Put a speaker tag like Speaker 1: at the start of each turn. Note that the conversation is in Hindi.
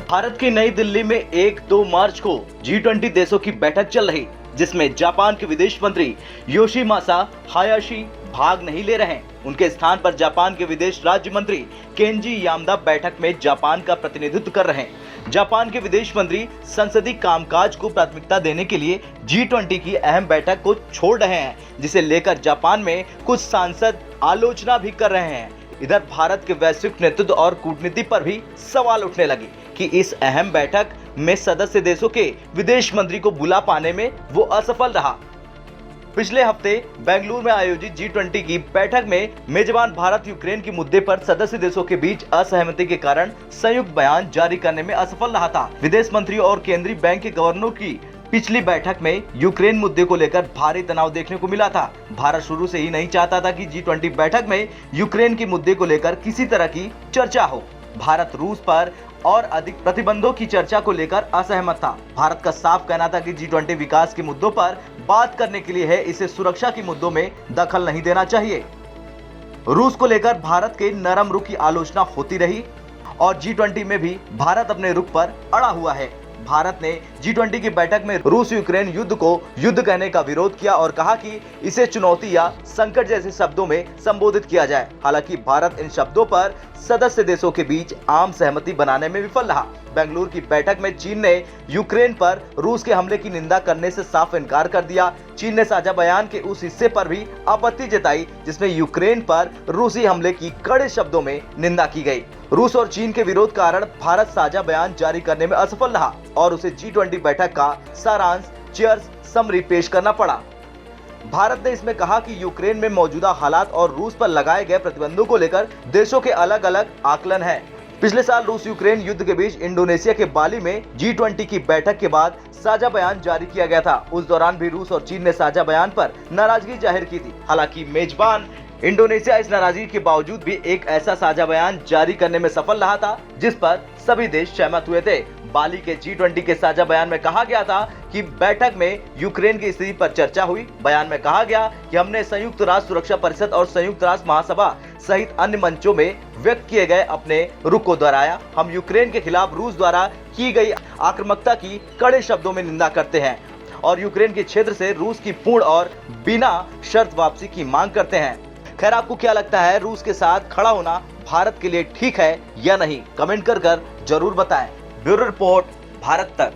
Speaker 1: भारत की नई दिल्ली में 1-2 मार्च को G20 देशों की बैठक चल रही, जिसमें जापान के विदेश मंत्री योशिमासा हायाशी भाग नहीं ले रहे हैं। उनके स्थान पर जापान के विदेश राज्य मंत्री केंजी यामादा बैठक में जापान का प्रतिनिधित्व कर रहे हैं। जापान के विदेश मंत्री संसदीय कामकाज को प्राथमिकता देने के लिए G20 की अहम बैठक को छोड़ रहे हैं, जिसे लेकर जापान में कुछ सांसद आलोचना भी कर रहे हैं। इधर भारत के वैश्विक नेतृत्व और कूटनीति पर भी सवाल उठने लगे कि इस अहम बैठक में सदस्य देशों के विदेश मंत्री को बुला पाने में वो असफल रहा। पिछले हफ्ते बेंगलुरु में आयोजित G20 की बैठक में मेजबान भारत यूक्रेन के मुद्दे पर सदस्य देशों के बीच असहमति के कारण संयुक्त बयान जारी करने में असफल रहा था। विदेश मंत्री और केंद्रीय बैंक के गवर्नरों की पिछली बैठक में यूक्रेन मुद्दे को लेकर भारी तनाव देखने को मिला था। भारत शुरू से ही नहीं चाहता था कि G20 बैठक में यूक्रेन के मुद्दे को लेकर किसी तरह की चर्चा हो। भारत रूस पर और अधिक प्रतिबंधों की चर्चा को लेकर असहमत था। भारत का साफ कहना था कि G20 विकास के मुद्दों पर बात करने के लिए है, इसे सुरक्षा के मुद्दों में दखल नहीं देना चाहिए। रूस को लेकर भारत के नरम रुख की आलोचना होती रही और G20 में भी भारत अपने रुख पर अड़ा हुआ है। भारत ने G20 की बैठक में रूस यूक्रेन युद्ध को युद्ध कहने का विरोध किया और कहा कि इसे चुनौती या संकट जैसे शब्दों में संबोधित किया जाए। हालांकि भारत इन शब्दों पर सदस्य देशों के बीच आम सहमति बनाने में विफल रहा। बेंगलुरु की बैठक में चीन ने यूक्रेन पर रूस के हमले की निंदा करने से साफ इनकार कर दिया। चीन ने साझा बयान के उस हिस्से पर भी आपत्ति जताई जिसमें यूक्रेन पर रूसी हमले की कड़े शब्दों में निंदा की गई। रूस और चीन के विरोध कारण भारत साझा बयान जारी करने में असफल रहा और उसे G20 बैठक का सारांश चीयर्स समरी पेश करना पड़ा। भारत ने इसमें कहा कि यूक्रेन में मौजूदा हालात और रूस पर लगाए गए प्रतिबंधों को लेकर देशों के अलग अलग आकलन हैं। पिछले साल रूस यूक्रेन युद्ध के बीच इंडोनेशिया के बाली में G20 की बैठक के बाद साझा बयान जारी किया गया था। उस दौरान भी रूस और चीन ने साझा बयान पर नाराजगी जाहिर की थी। हालांकि मेजबान इंडोनेशिया इस नाराजगी के बावजूद भी एक ऐसा साझा बयान जारी करने में सफल रहा था जिस पर सभी देश सहमत हुए थे। बाली के G20 के साझा बयान में कहा गया था कि बैठक में यूक्रेन की स्थिति पर चर्चा हुई। बयान में कहा गया कि हमने संयुक्त राष्ट्र सुरक्षा परिषद और संयुक्त राष्ट्र महासभा सहित अन्य मंचों में व्यक्त किए गए अपने रुख को दोहराया। हम यूक्रेन के खिलाफ रूस द्वारा की गई आक्रामकता की कड़े शब्दों में निंदा करते हैं और यूक्रेन के क्षेत्र से रूस की पूर्ण और बिना शर्त वापसी की मांग करते हैं। खैर, आपको क्या लगता है, रूस के साथ खड़ा होना भारत के लिए ठीक है या नहीं? कमेंट कर जरूर बताएं। ब्यूरो रिपोर्ट, भारत तक।